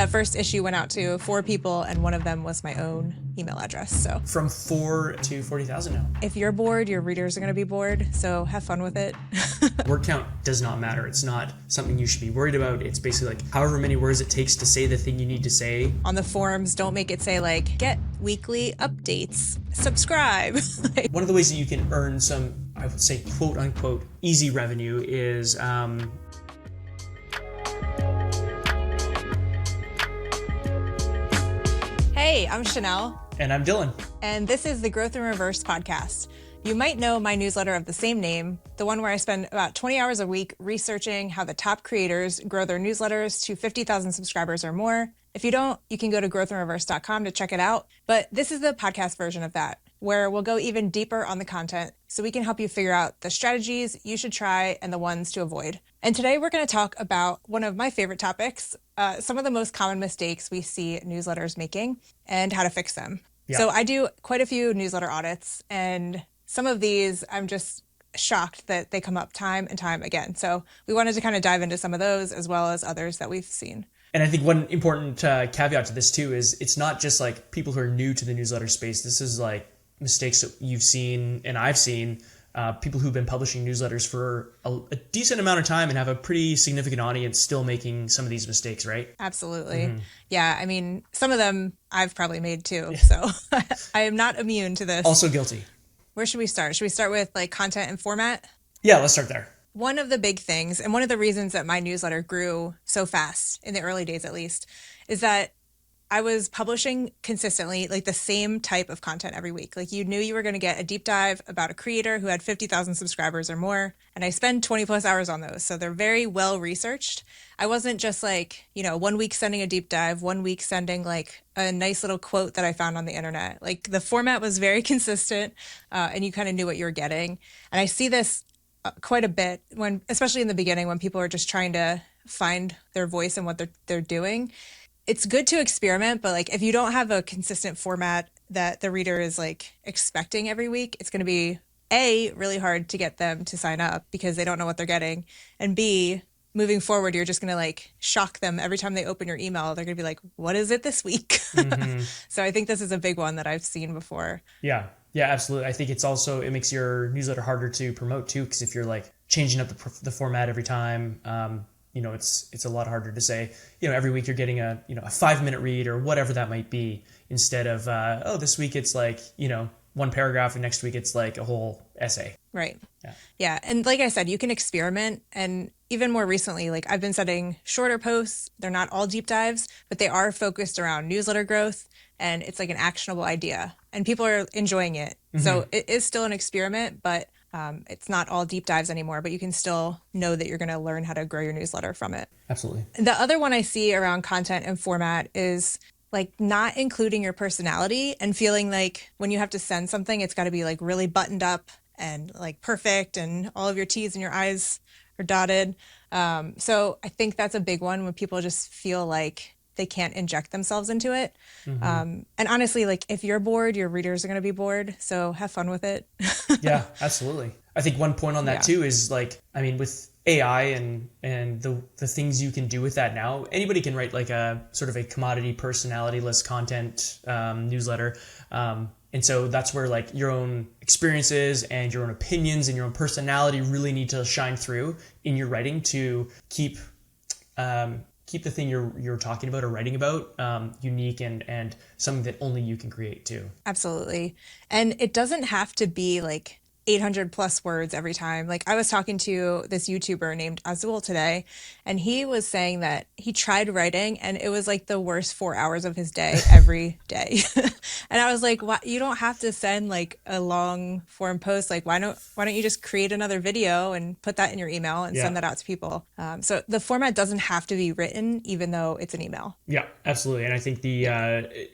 That first issue went out to 4 people, and one of them was my own email address. So from 4 to 40,000 now. If you're bored, your readers are going to be bored. So have fun with it. Word count does not matter. It's not something you should be worried about. It's basically like however many words it takes to say the thing you need to say. On the forums, don't make it say like, get weekly updates, subscribe. One of the ways that you can earn some, I would say, quote unquote, easy revenue is Hey, I'm Chenell. And I'm Dylan. And this is the Growth in Reverse podcast. You might know my newsletter of the same name, the one where I spend about 20 hours a week researching how the top creators grow their newsletters to 50,000 subscribers or more. If you don't, you can go to growthinreverse.com to check it out. But this is the podcast version of that, where we'll go even deeper on the content so we can help you figure out the strategies you should try and the ones to avoid. And today we're going to talk about one of my favorite topics, some of the most common mistakes we see newsletters making and how to fix them. Yeah. So I do quite a few newsletter audits, and some of these I'm just shocked that they come up time and time again. So we wanted to kind of dive into some of those as well as others that we've seen. And I think one important caveat to this too is it's not just like people who are new to the newsletter space. This is like mistakes that you've seen and I've seen, people who've been publishing newsletters for a decent amount of time and have a pretty significant audience still making some of these mistakes, right? Absolutely. Mm-hmm. Yeah. I mean, some of them I've probably made too. Yeah. So I am not immune to this. Also guilty. Where should we start? Should we start with like content and format? Yeah, let's start there. One of the big things, and one of the reasons that my newsletter grew so fast, in the early days at least, is that I was publishing consistently like the same type of content every week. Like you knew you were going to get a deep dive about a creator who had 50,000 subscribers or more. And I spend 20 plus hours on those. So they're very well researched. I wasn't just like, 1 week sending a deep dive, 1 week sending like a nice little quote that I found on the internet. Like the format was very consistent, and you kind of knew what you were getting. And I see this quite a bit when, especially in the beginning, when people are just trying to find their voice and what they're doing. It's good to experiment, but like if you don't have a consistent format that the reader is like expecting every week, it's going to be A, really hard to get them to sign up because they don't know what they're getting. And B, moving forward, you're just going to like shock them every time they open your email. They're going to be like, what is it this week? Mm-hmm. So I think this is a big one that I've seen before. Yeah, absolutely. I think it makes your newsletter harder to promote too, because if you're like changing up the format every time, it's a lot harder to say, every week you're getting a 5-minute read or whatever that might be, instead of, this week it's like, 1 paragraph and next week it's like a whole essay. Right. Yeah. And like I said, you can experiment. And even more recently, like I've been setting shorter posts. They're not all deep dives, but they are focused around newsletter growth. And it's like an actionable idea and people are enjoying it. Mm-hmm. So it is still an experiment, but it's not all deep dives anymore, but you can still know that you're going to learn how to grow your newsletter from it. Absolutely. The other one I see around content and format is like not including your personality and feeling like when you have to send something, it's got to be like really buttoned up and like perfect and all of your T's and your I's are dotted. So I think that's a big one when people just feel like they can't inject themselves into it. Mm-hmm. And honestly, like if you're bored, your readers are going to be bored. So have fun with it. Yeah, absolutely. I think one point on that too is like, I mean, with AI and the things you can do with that now, anybody can write like a sort of a commodity personality-less content newsletter. And so that's where like your own experiences and your own opinions and your own personality really need to shine through in your writing to keep the thing you're talking about or writing about unique and something that only you can create too. Absolutely. And it doesn't have to be like 800 plus words every time. Like I was talking to this YouTuber named Azul today, and he was saying that he tried writing and it was like the worst 4 hours of his day every day. And I was like, "Why, you don't have to send like a long form post. Like, why don't you just create another video and put that in your email and send that out to people?" So the format doesn't have to be written, even though it's an email. Yeah, absolutely. And I think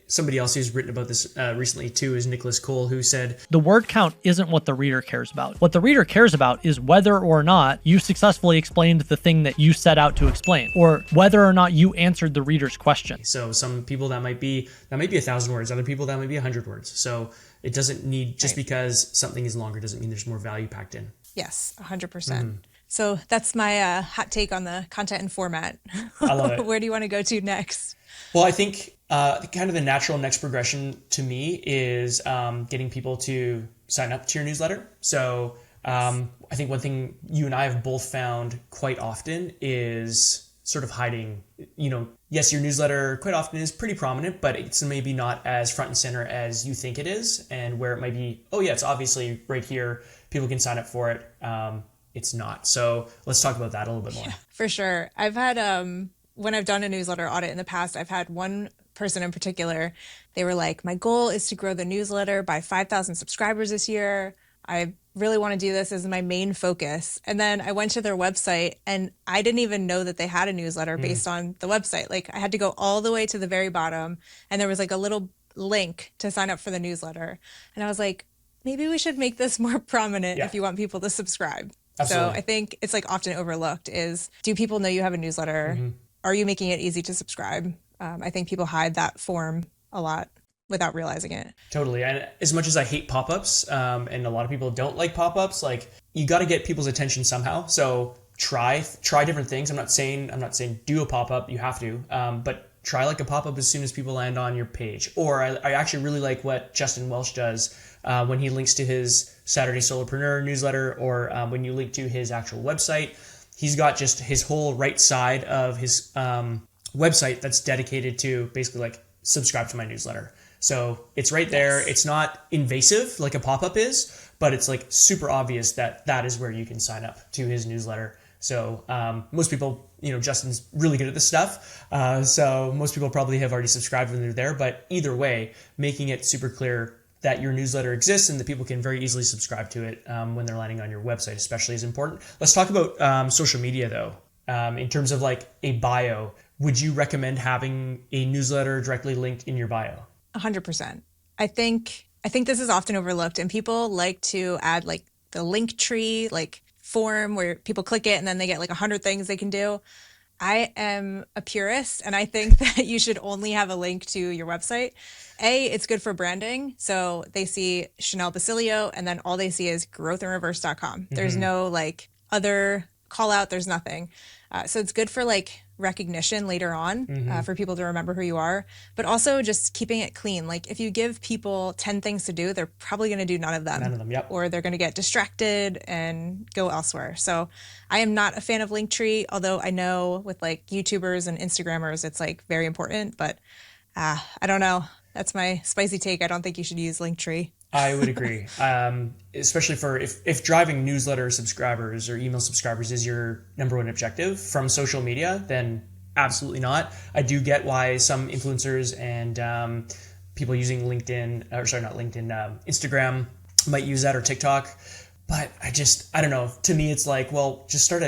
somebody else who's written about this recently too is Nicholas Cole, who said, "The word count isn't what the reader cares about. What the reader cares about is whether or not you successfully explained the thing that you set out to explain, or whether or not you answered the reader's question." So some people that might be 1,000 words, other people that might be 100 words. So it doesn't need, just because something is longer doesn't mean there's more value packed in. Yes, 100%. So that's my hot take on the content and format. I love it. Where do you want to go to next? Well, I think kind of the natural next progression to me is getting people to sign up to your newsletter. So I think one thing you and I have both found quite often is sort of hiding, yes, your newsletter quite often is pretty prominent, but it's maybe not as front and center as you think it is. And where it might be, oh yeah, it's obviously right here. People can sign up for it. It's not. So let's talk about that a little bit more. Yeah, for sure. I've had, when I've done a newsletter audit in the past, I've had one person in particular. They were like, my goal is to grow the newsletter by 5,000 subscribers this year. I really want to do this as my main focus. And then I went to their website and I didn't even know that they had a newsletter based on the website. Like I had to go all the way to the very bottom and there was like a little link to sign up for the newsletter. And I was like, maybe we should make this more prominent if you want people to subscribe. Absolutely. So I think it's like often overlooked is, do people know you have a newsletter? Are you making it easy to subscribe? I think people hide that form a lot without realizing it. Totally. And as much as I hate pop-ups, and a lot of people don't like pop-ups, like you got to get people's attention somehow. So try different things. I'm not saying do a pop-up. You have to, but try like a pop-up as soon as people land on your page. Or I actually really like what Justin Welsh does when he links to his Saturday Solopreneur newsletter, or when you link to his actual website. He's got just his whole right side of his website that's dedicated to basically like subscribe to my newsletter. So it's right there. It's not invasive like a pop-up is, but it's like super obvious that that is where you can sign up to his newsletter. So most people, Justin's really good at this stuff. So most people probably have already subscribed when they're there. But either way, making it super clear that your newsletter exists and that people can very easily subscribe to it when they're landing on your website, especially is important. Let's talk about social media though. In terms of like a bio, would you recommend having a newsletter directly linked in your bio? 100%. I think this is often overlooked and people like to add like the link tree, like form where people click it and then they get like 100 things they can do. I am a purist and I think that you should only have a link to your website. It's good for branding. So they see Chenell Basilio and then all they see is growthinreverse.com. There's no like other call out. There's nothing. So it's good for like recognition later on for people to remember who you are, but also just keeping it clean. Like if you give people 10 things to do, they're probably going to do none of them. Yep. Or they're going to get distracted and go elsewhere. So I am not a fan of Linktree, although I know with like YouTubers and Instagrammers, it's like very important, but I don't know. That's my spicy take. I don't think you should use Linktree. I would agree, especially for if driving newsletter subscribers or email subscribers is your number one objective from social media, then absolutely not. I do get why some influencers and people using LinkedIn, or sorry, not LinkedIn, Instagram might use that, or TikTok. But I don't know. To me, it's like, well, just start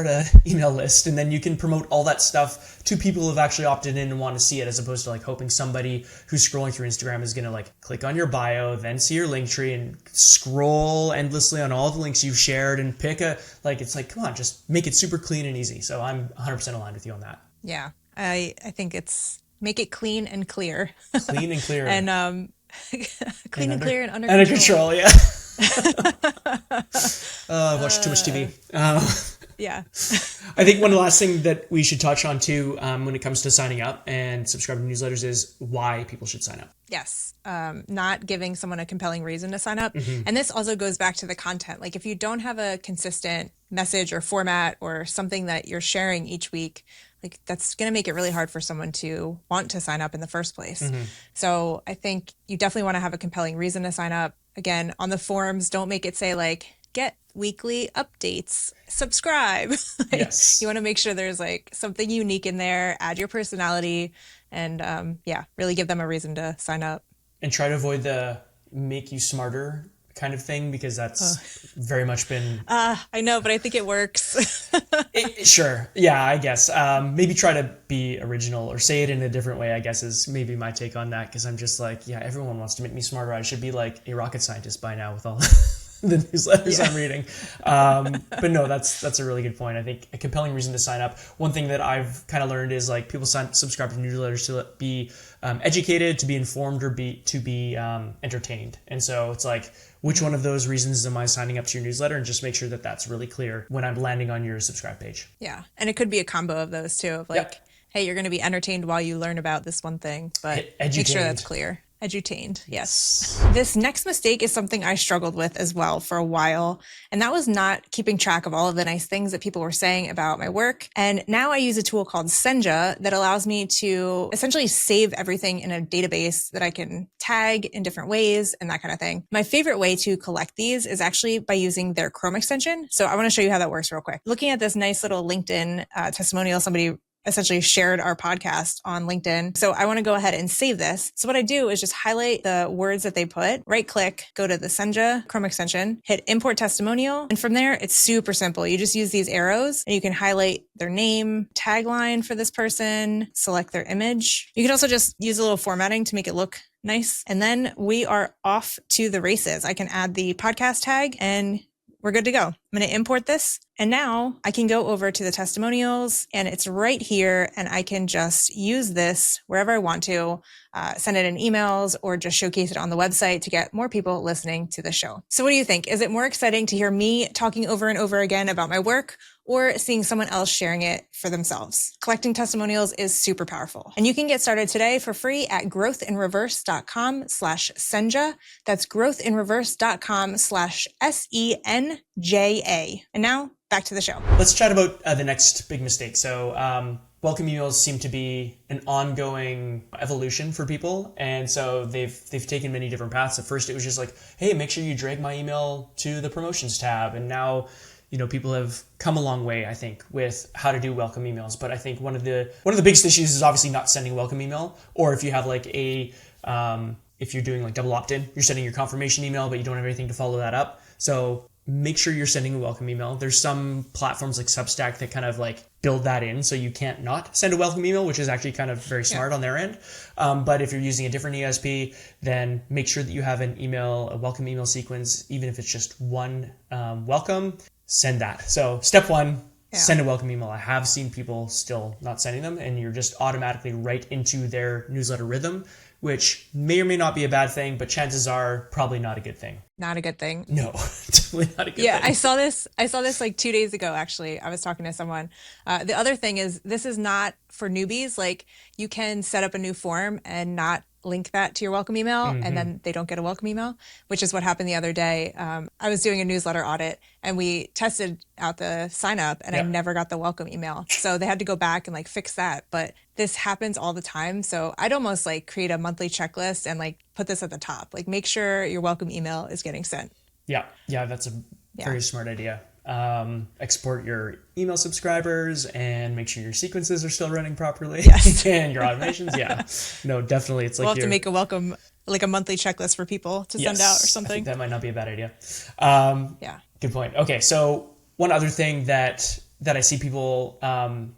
a email list and then you can promote all that stuff to people who have actually opted in and want to see it, as opposed to like hoping somebody who's scrolling through Instagram is going to like click on your bio, then see your link tree and scroll endlessly on all the links you've shared and pick it's like, come on, just make it super clean and easy. So I'm 100% aligned with you on that. Yeah. I think it's make it clean and clear. Clean and clear. And clean and clear and under control. Yeah. I've watched too much TV. Yeah. I think one last thing that we should touch on too, when it comes to signing up and subscribing to newsletters, is why people should sign up. Yes. Not giving someone a compelling reason to sign up. And this also goes back to the content. Like if you don't have a consistent message or format or something that you're sharing each week, like that's going to make it really hard for someone to want to sign up in the first place. So I think you definitely want to have a compelling reason to sign up. Again, on the forums, don't make it say like, get weekly updates, subscribe. Yes. You want to make sure there's like something unique in there, add your personality, and really give them a reason to sign up. And try to avoid the make you smarter kind of thing, because that's very much been... I know, but I think it works. Sure. Yeah, I guess. Maybe try to be original or say it in a different way, I guess, is maybe my take on that, because I'm just like, yeah, everyone wants to make me smarter. I should be like a rocket scientist by now with all the newsletters I'm reading. But no, that's a really good point. I think a compelling reason to sign up. One thing that I've kind of learned is like people subscribe to newsletters to be educated, to be informed, or to be entertained. And so it's like, which one of those reasons am I signing up to your newsletter? And just make sure that that's really clear when I'm landing on your subscribe page. Yeah. And it could be a combo of those too, of like, hey, you're going to be entertained while you learn about this one thing, but make sure that's clear. Edutained, yes. This next mistake is something I struggled with as well for a while, and that was not keeping track of all of the nice things that people were saying about my work. And now I use a tool called Senja that allows me to essentially save everything in a database that I can tag in different ways and that kind of thing. My favorite way to collect these is actually by using their Chrome extension. So I want to show you how that works real quick. Looking at this nice little LinkedIn testimonial, somebody essentially shared our podcast on LinkedIn. So I want to go ahead and save this. So what I do is just highlight the words that they put, right click, go to the Senja Chrome extension, hit import testimonial. And from there, it's super simple. You just use these arrows and you can highlight their name, tagline for this person, select their image. You can also just use a little formatting to make it look nice. And then we are off to the races. I can add the podcast tag and we're good to go. I'm going to import this. And now I can go over to the testimonials and it's right here. And I can just use this wherever I want to, send it in emails or just showcase it on the website to get more people listening to the show. So what do you think? Is it more exciting to hear me talking over and over again about my work or seeing someone else sharing it for themselves? Collecting testimonials is super powerful. And you can get started today for free at growthinreverse.com/Senja. That's growthinreverse.com/SENJA. And now back to the show. Let's chat about the next big mistake. So welcome emails seem to be an ongoing evolution for people. And so they've taken many different paths. At first, it was just like, hey, make sure you drag my email to the promotions tab. And now, people have come a long way, I think, with how to do welcome emails. But I think one of the biggest issues is obviously not sending a welcome email. Or if you have like if you're doing like double opt-in, you're sending your confirmation email, but you don't have anything to follow that up. So make sure you're sending a welcome email. There's some platforms like Substack that kind of like build that in so you can't not send a welcome email, which is actually kind of very smart on their end. But if you're using a different ESP, then make sure that you have a welcome email sequence, even if it's just one welcome, send that. So step one, send a welcome email. I have seen people still not sending them and you're just automatically right into their newsletter rhythm, which may or may not be a bad thing, but chances are probably not a good thing. Not a good thing. No, definitely not a good thing. Yeah, I saw this like 2 days ago, actually. I was talking to someone. The other thing is this is not for newbies. Like you can set up a new form and not link that to your welcome email and then they don't get a welcome email, which is what happened the other day. I was doing a newsletter audit and we tested out the sign up and I never got the welcome email. So they had to go back and like fix that. But this happens all the time. So I'd almost like create a monthly checklist and like put this at the top, like make sure your welcome email is getting sent. Yeah, that's a very smart idea. Export your email subscribers and make sure your sequences are still running properly. Yes. And your automations. Yeah. No, definitely. It's like we'll have to make a welcome, like a monthly checklist for people to send out or something. I think that might not be a bad idea. Yeah. Good point. Okay. So one other thing that I see people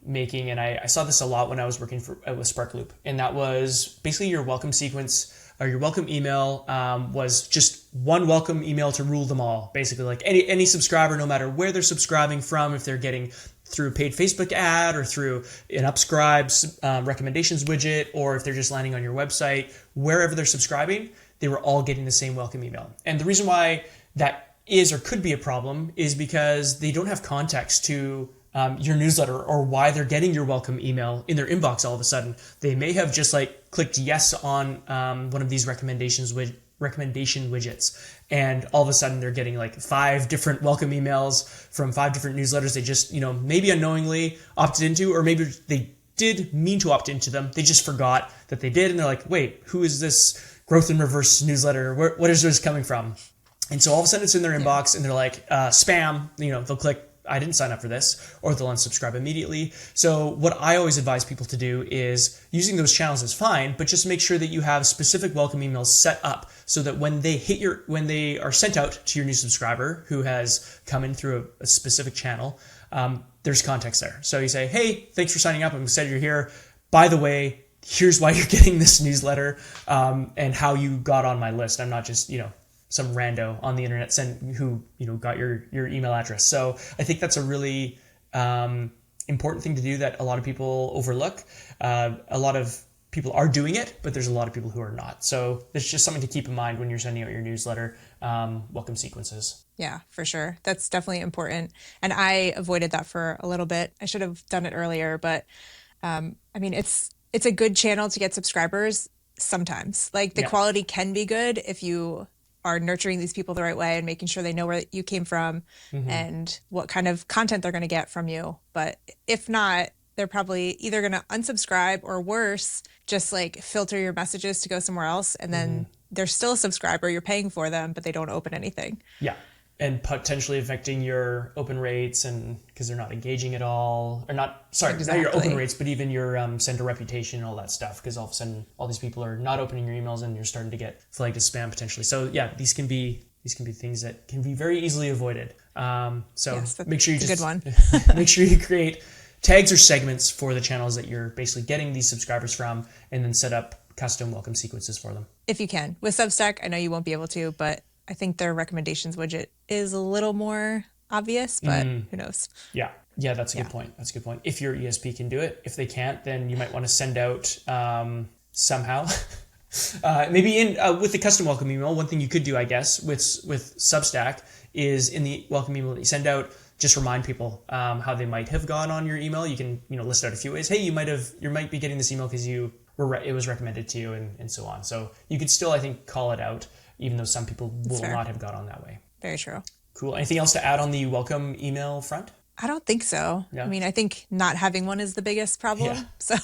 making, and I saw this a lot when I was working with Sparkloop, and that was basically your welcome sequence or your welcome email was just one welcome email to rule them all. Basically, like any subscriber, no matter where they're subscribing from, if they're getting through a paid Facebook ad or through an Upscribes recommendations widget, or if they're just landing on your website, wherever they're subscribing, they were all getting the same welcome email. And the reason why that is or could be a problem is because they don't have context to your newsletter or why they're getting your welcome email in their inbox all of a sudden. They may have just like clicked yes on one of these recommendation widgets, and all of a sudden they're getting like 5 different welcome emails from 5 different newsletters they just, maybe unknowingly opted into, or maybe they did mean to opt into them. They just forgot that they did, and they're like, wait, who is this Growth in Reverse newsletter? What is this coming from? And so all of a sudden it's in their inbox and they're like, spam, they'll click, I didn't sign up for this, or they'll unsubscribe immediately. So what I always advise people to do is using those channels is fine, but just make sure that you have specific welcome emails set up so that when they are sent out to your new subscriber who has come in through a specific channel, there's context there. So you say, hey, thanks for signing up. I'm excited you're here. By the way, here's why you're getting this newsletter, and how you got on my list. I'm not just, some rando on the internet who got your email address. So I think that's a really important thing to do that a lot of people overlook. A lot of people are doing it, but there's a lot of people who are not. So it's just something to keep in mind when you're sending out your newsletter. Welcome sequences. Yeah, for sure. That's definitely important. And I avoided that for a little bit. I should have done it earlier, but I mean, it's a good channel to get subscribers sometimes. Like the quality can be good if you are nurturing these people the right way and making sure they know where you came from and what kind of content they're going to get from you. But if not, they're probably either going to unsubscribe or worse, just like filter your messages to go somewhere else. And then they're still a subscriber. You're paying for them, but they don't open anything. Yeah. And potentially affecting your open rates, and because they're not engaging at all, or not your open rates, but even your sender reputation and all that stuff, because all of a sudden all these people are not opening your emails and you're starting to get flagged as spam potentially. So yeah, these can be things that can be very easily avoided. So yes, make sure you good one. Make sure you create tags or segments for the channels that you're basically getting these subscribers from, and then set up custom welcome sequences for them. If you can. With Substack, I know you won't be able to, but I think their recommendations widget is a little more obvious, but who knows? Yeah, that's a good point. That's a good point. If your ESP can do it, if they can't, then you might want to send out somehow. Maybe with the custom welcome email, one thing you could do, I guess, with Substack is in the welcome email that you send out, just remind people how they might have gone on your email. You can list out a few ways. Hey, you might be getting this email because it was recommended to you, and so on. So you could still, I think, call it out, even though some people will not have got on that way. Very true. Cool. Anything else to add on the welcome email front? I don't think so. Yeah. I mean, I think not having one is the biggest problem. Yeah. So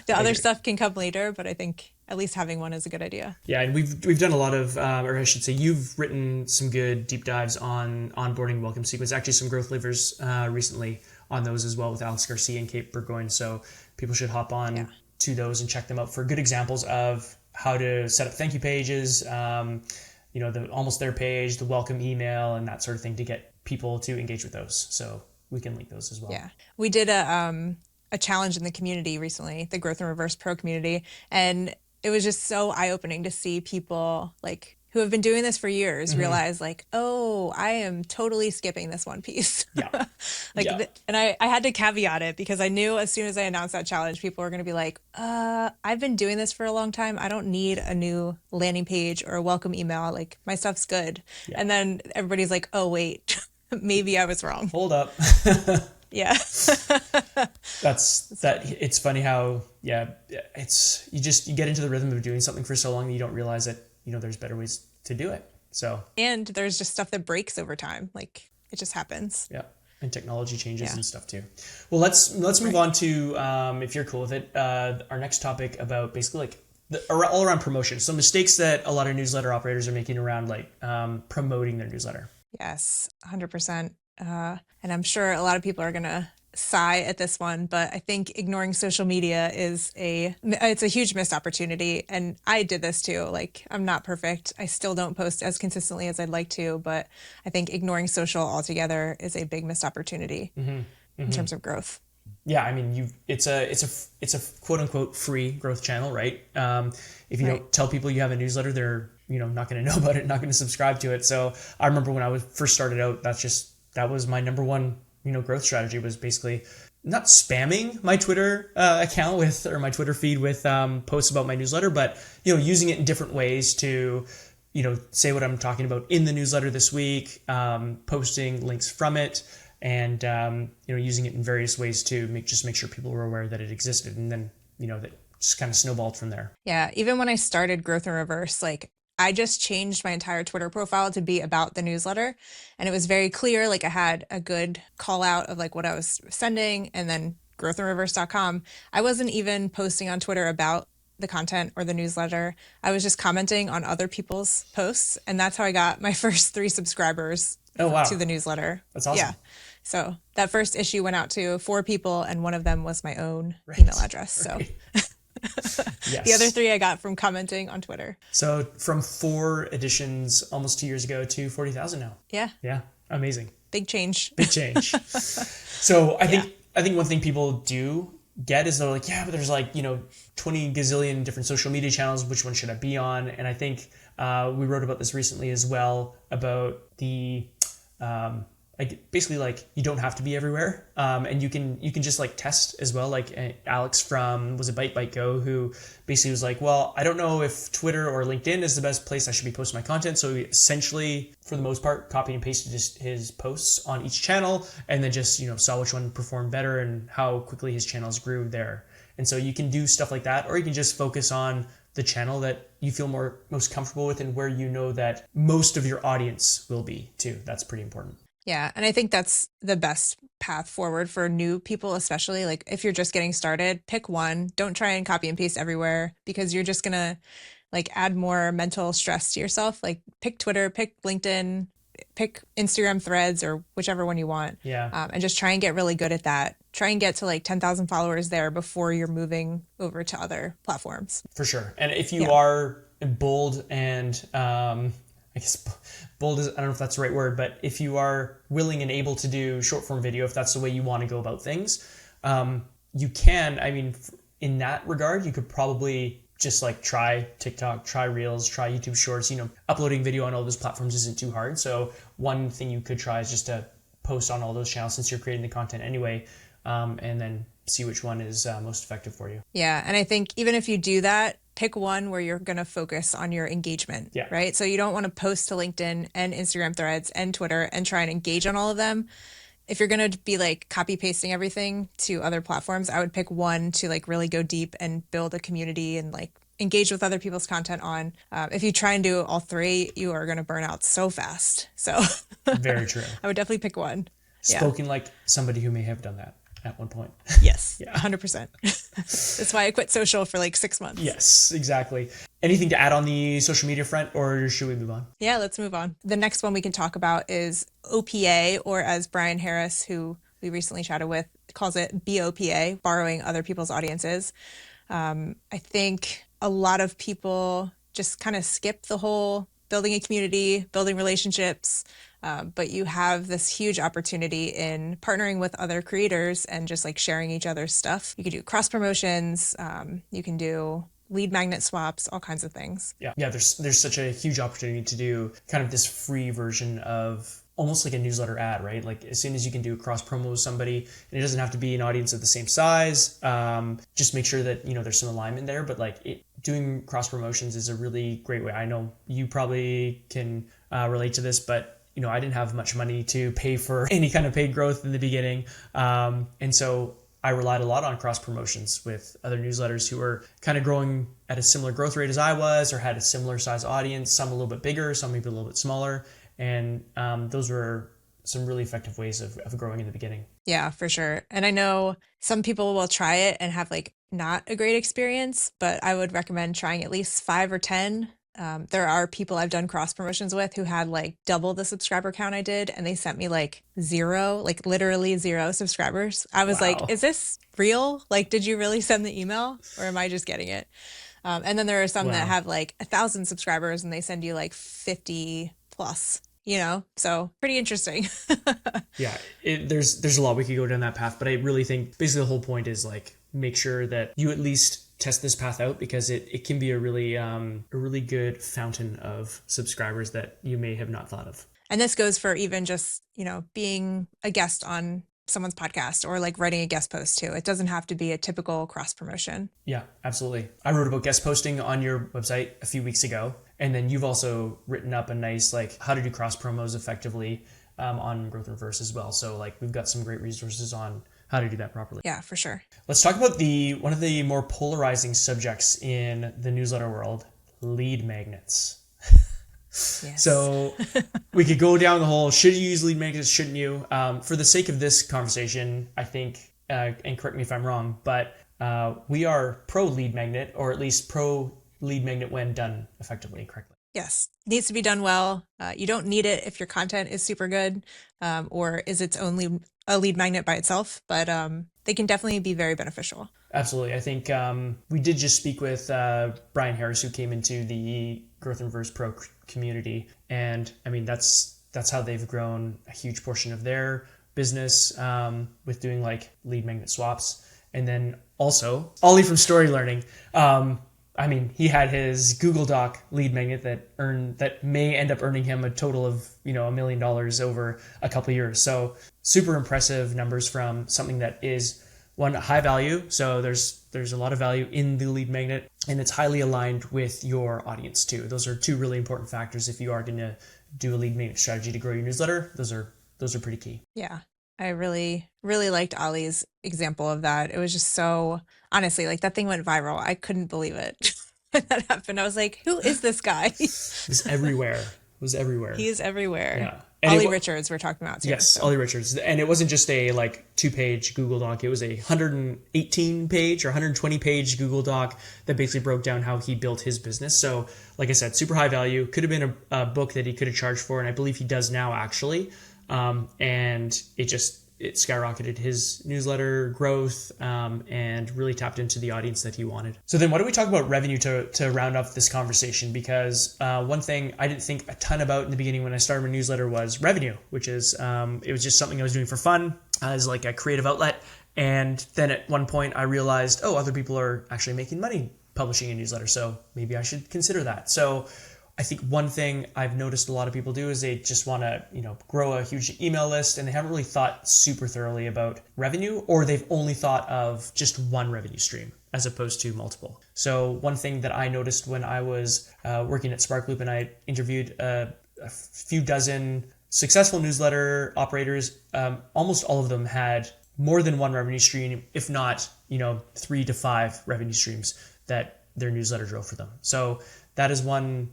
the other stuff can come later, but I think at least having one is a good idea. Yeah, and we've done a lot of, or I should say, you've written some good deep dives on onboarding welcome sequence. Actually, some growth livers recently on those as well with Alex Garcia and Kate Burgoyne. So people should hop on to those and check them out for good examples of how to set up thank you pages, the almost there page, the welcome email, and that sort of thing to get people to engage with those. So we can link those as well. Yeah. We did a challenge in the community recently, the Growth in Reverse Pro community, and it was just so eye-opening to see people like who have been doing this for years realize like, oh, I am totally skipping this one piece. Yeah. And I had to caveat it because I knew as soon as I announced that challenge, people were going to be like, I've been doing this for a long time. I don't need a new landing page or a welcome email. Like my stuff's good. Yeah. And then everybody's like, oh, wait, maybe I was wrong. Hold up. Yeah. It's funny how, you get into the rhythm of doing something for so long that you don't realize that, there's better ways to do it. So, and there's just stuff that breaks over time. Like it just happens. Yeah. And technology changes and stuff too. Well, let's move on to, if you're cool with it, our next topic about basically like all around promotion. So mistakes that a lot of newsletter operators are making around like promoting their newsletter. Yes, 100%. And I'm sure a lot of people are going to sigh at this one, but I think ignoring social media it's a huge missed opportunity. And I did this too. Like I'm not perfect. I still don't post as consistently as I'd like to, but I think ignoring social altogether is a big missed opportunity in terms of growth. Yeah, I mean, it's a quote unquote free growth channel, right? If you don't tell people you have a newsletter, they're not going to know about it, not going to subscribe to it. So I remember when I was first started out, that was my number one growth strategy, was basically not spamming my Twitter account or my Twitter feed with posts about my newsletter, but using it in different ways to say what I'm talking about in the newsletter this week, posting links from it, and using it in various ways to make sure people were aware that it existed, and then that just kind of snowballed from there. Yeah, even when I started Growth in Reverse, like I just changed my entire Twitter profile to be about the newsletter. And it was very clear, like I had a good call out of like what I was sending, and then growthinreverse.com. I wasn't even posting on Twitter about the content or the newsletter. I was just commenting on other people's posts. And that's how I got my first 3 subscribers to the newsletter. That's awesome. Yeah. So that first issue went out to 4 people, and one of them was my own email address. Right. So yes. The other 3 I got from commenting on Twitter. So from 4 editions almost 2 years ago to 40,000 now. Yeah. Yeah. Amazing. Big change. So I think one thing people do get is they're like, yeah, but there's like, 20 gazillion different social media channels. Which one should I be on? And I think we wrote about this recently as well, about the like basically like you don't have to be everywhere, and you can just like test as well. Like Alex from was it Byte Go, who basically was like, well, I don't know if Twitter or LinkedIn is the best place I should be posting my content. So he essentially, for the most part, copied and pasted his posts on each channel, and then just saw which one performed better and how quickly his channels grew there. And so you can do stuff like that, or you can just focus on the channel that you feel most comfortable with and where you know that most of your audience will be too. That's pretty important. Yeah. And I think that's the best path forward for new people, especially like if you're just getting started, pick one. Don't try and copy and paste everywhere, because you're just going to like add more mental stress to yourself. Like pick Twitter, pick LinkedIn, pick Instagram threads, or whichever one you want. Yeah. And just try and get really good at that. Try and get to like 10,000 followers there before you're moving over to other platforms. For sure. And if you are bold and, I guess bold is, I don't know if that's the right word, but if you are willing and able to do short form video, if that's the way you want to go about things, you can. I mean, in that regard, you could probably just like try TikTok, try Reels, try YouTube Shorts. Uploading video on all those platforms isn't too hard. So one thing you could try is just to post on all those channels since you're creating the content anyway, and then see which one is most effective for you. Yeah. And I think even if you do that, pick one where you're going to focus on your engagement, right? So you don't want to post to LinkedIn and Instagram threads and Twitter and try and engage on all of them. If you're going to be like copy pasting everything to other platforms, I would pick one to like really go deep and build a community and like engage with other people's content on. If you try and do all three, you are going to burn out so fast. So very true. I would definitely pick one. Spoken like somebody who may have done that at one point. Yes, 100%. That's why I quit social for like 6 months. Yes, exactly. Anything to add on the social media front, or should we move on? Yeah, let's move on. The next one we can talk about is OPA, or as Brian Harris, who we recently chatted with, calls it BOPA, borrowing other people's audiences. I think a lot of people just kind of skip the whole building a community, building relationships, but you have this huge opportunity in partnering with other creators and just like sharing each other's stuff. You can do cross promotions, you can do lead magnet swaps, all kinds of things. Yeah, there's such a huge opportunity to do kind of this free version of almost like a newsletter ad, right? Like as soon as you can do a cross promo with somebody, and it doesn't have to be an audience of the same size, just make sure that there's some alignment there. But like doing cross promotions is a really great way. I know you probably can relate to this, but I didn't have much money to pay for any kind of paid growth in the beginning. And so I relied a lot on cross promotions with other newsletters who were kind of growing at a similar growth rate as I was, or had a similar size audience, some a little bit bigger, some maybe a little bit smaller. And those were some really effective ways of growing in the beginning. Yeah, for sure. And I know some people will try it and have like not a great experience, but I would recommend trying at least 5 or 10. There are people I've done cross promotions with who had like double the subscriber count I did, and they sent me like 0, like literally 0 subscribers. I was like, is this real? Like, did you really send the email, or am I just getting it? And then there are some that have like 1,000 subscribers and they send you like 50 plus. So pretty interesting. Yeah, there's a lot we could go down that path, but I really think basically the whole point is like make sure that you at least test this path out, because it can be a really good fountain of subscribers that you may have not thought of. And this goes for even just being a guest on someone's podcast, or like writing a guest post too. It doesn't have to be a typical cross promotion. Yeah, absolutely. I wrote about guest posting on your website a few weeks ago, and then you've also written up a nice like how to do cross promos effectively on Growth Reverse as well. So like we've got some great resources on how to do that properly. Yeah, for sure. Let's talk about one of the more polarizing subjects in the newsletter world, lead magnets. Yes. So we could go down the whole, should you use lead magnets, shouldn't you? For the sake of this conversation, I think, and correct me if I'm wrong, but we are pro lead magnet, or at least pro lead magnet when done effectively and correctly. Yes, it needs to be done well. You don't need it if your content is super good, or is its only a lead magnet by itself, but they can definitely be very beneficial. Absolutely. I think we did just speak with Brian Harris, who came into the Growth Reverse Pro community. And I mean, that's how they've grown a huge portion of their business with doing like lead magnet swaps. And then also, Ollie from Story Learning. I mean, he had his Google Doc lead magnet that may end up earning him a total of, $1 million over a couple of years. So super impressive numbers from something that is one, high value. So there's a lot of value in the lead magnet, and it's highly aligned with your audience too. Those are two really important factors if you are going to do a lead magnet strategy to grow your newsletter. Those are pretty key. Yeah. I really, really liked Ollie's example of that. It was just so, honestly, like that thing went viral. I couldn't believe it when that happened. I was like, who is this guy? It was everywhere. He is everywhere. Yeah. And Ollie Richards we're talking about too. Yes, so. Ollie Richards. And it wasn't just a 2-page Google Doc. It was a 118-page or 120-page Google Doc that basically broke down how he built his business. So like I said, super high value. Could have been a book that he could have charged for, and I believe he does now actually. And it skyrocketed his newsletter growth, and really tapped into the audience that he wanted. So then why don't we talk about revenue to round up this conversation? Because one thing I didn't think a ton about in the beginning when I started my newsletter was revenue, which is, it was just something I was doing for fun as like a creative outlet. And then at one point I realized, other people are actually making money publishing a newsletter. So maybe I should consider that. So I think one thing I've noticed a lot of people do is they just want to, grow a huge email list, and they haven't really thought super thoroughly about revenue, or they've only thought of just one revenue stream as opposed to multiple. So one thing that I noticed when I was working at Sparkloop and I interviewed a few dozen successful newsletter operators, almost all of them had more than one revenue stream, if not, 3 to 5 revenue streams that their newsletter drove for them. So that is one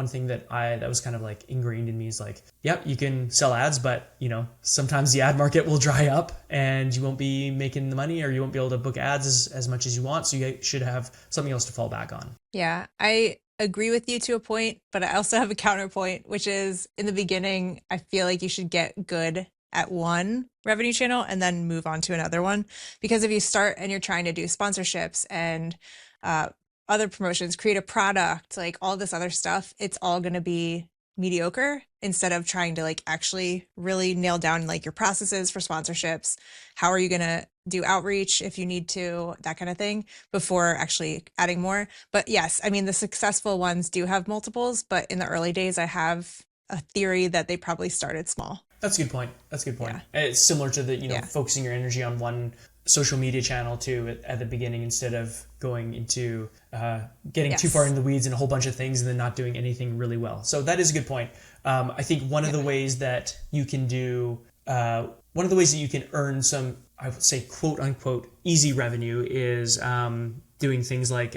thing that was kind of like ingrained in me is like, yep, you can sell ads, but sometimes the ad market will dry up and you won't be making the money, or you won't be able to book ads as much as you want. So you should have something else to fall back on. Yeah, I agree with you to a point, but I also have a counterpoint, which is in the beginning, I feel like you should get good at one revenue channel and then move on to another one. Because if you start and you're trying to do sponsorships and other promotions, create a product, like all this other stuff, it's all going to be mediocre instead of trying to like actually really nail down like your processes for sponsorships. How are you going to do outreach if you need to, that kind of thing, before actually adding more. But yes, I mean, the successful ones do have multiples, but in the early days, I have a theory that they probably started small. That's a good point. Yeah. It's similar to the, focusing your energy on one social media channel too at the beginning, instead of going into getting too far in the weeds and a whole bunch of things and then not doing anything really well. So that is a good point. I think one of the ways that you can earn some, I would say, quote unquote, easy revenue is doing things like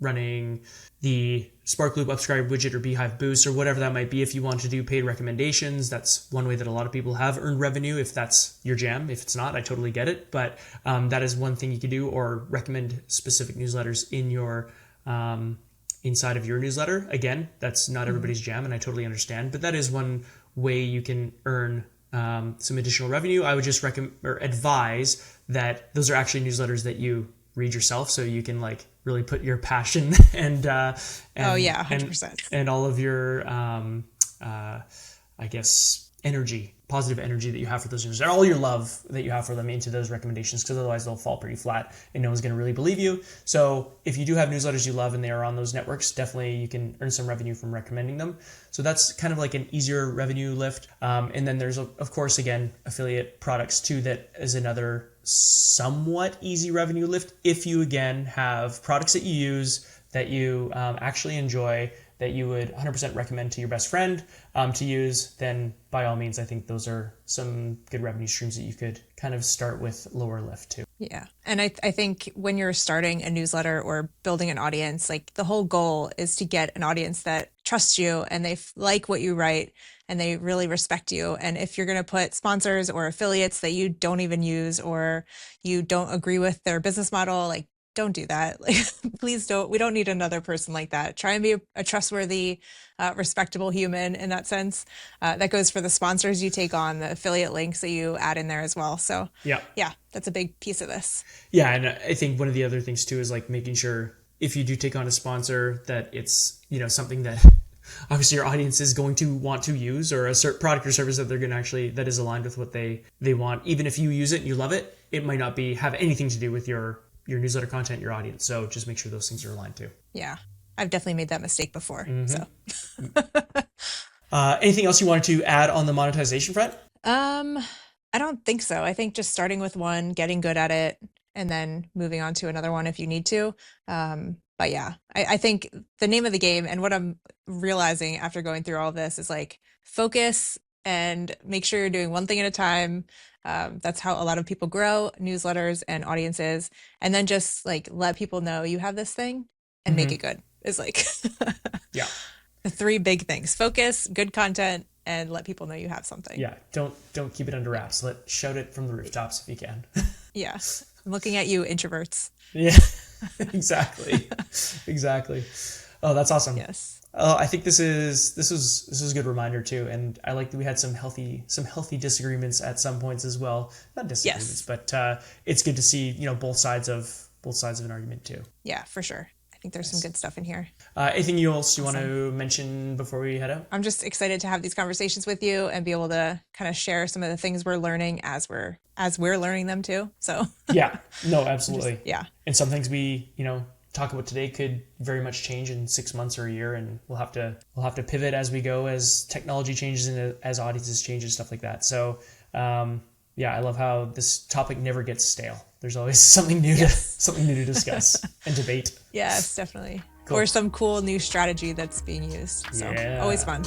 running the Sparkloop Upscribe widget or Beehive Boost or whatever that might be. If you want to do paid recommendations, that's one way that a lot of people have earned revenue, if that's your jam. If it's not, I totally get it. But that is one thing you could do, or recommend specific newsletters in your inside of your newsletter. Again, that's not everybody's jam, and I totally understand. But that is one way you can earn some additional revenue. I would just recommend or advise that those are actually newsletters that you read yourself, so you can like really put your passion and 100%. and all of your positive energy that you have for those newsletters, all your love that you have for them into those recommendations, because otherwise they'll fall pretty flat and no one's going to really believe you. So if you do have newsletters you love and they are on those networks, definitely you can earn some revenue from recommending them. So that's kind of like an easier revenue lift. And then there's, of course, again, affiliate products too, that is another somewhat easy revenue lift. If you, again, have products that you use that you actually enjoy, that you would 100% recommend to your best friend to use, then by all means, I think those are some good revenue streams that you could kind of start with lower lift too. Yeah. And I think when you're starting a newsletter or building an audience, like the whole goal is to get an audience that trusts you and they like what you write and they really respect you. And if you're going to put sponsors or affiliates that you don't even use, or you don't agree with their business model, like, don't do that. Like, please don't. We don't need another person like that. Try and be a trustworthy, respectable human in that sense. That goes for the sponsors you take on, the affiliate links that you add in there as well. So yeah, that's a big piece of this. Yeah. And I think one of the other things too is like making sure if you do take on a sponsor that it's, something that obviously your audience is going to want to use, or a certain product or service that they're going to actually, that is aligned with what they want. Even if you use it and you love it, it might not have anything to do with your your newsletter content, your audience. So just make sure those things are aligned too. Yeah. I've definitely made that mistake before. So Anything else you wanted to add on the monetization front? I don't think so. I think just starting with one, getting good at it, and then moving on to another one if you need to. But yeah, I think the name of the game and what I'm realizing after going through all of this is like focus and make sure you're doing one thing at a time. That's how a lot of people grow newsletters and audiences. And then just like let people know you have this thing and make it good is like Yeah. the three big things: focus, good content, and let people know you have something. Yeah. Don't keep it under wraps. Shout it from the rooftops if you can. Yeah. I'm looking at you, introverts. Yeah. Exactly. Exactly. Oh, that's awesome. Yes. I think this was a good reminder too, and I like that we had some healthy disagreements at some points as well. Not disagreements, but it's good to see both sides of an argument too. Yeah, for sure. I think there's some good stuff in here. Anything else you want to mention before we head out? I'm just excited to have these conversations with you and be able to kind of share some of the things we're learning as we're learning them too. So Yeah, no, absolutely. yeah. And some things we talk about today could very much change in 6 months or a year, and we'll have to pivot as we go, as technology changes and as audiences change and stuff like that. So yeah, I love how this topic never gets stale. There's always something new to discuss and debate. Yes, definitely. Cool. Or some cool new strategy that's being used. So Yeah. always fun.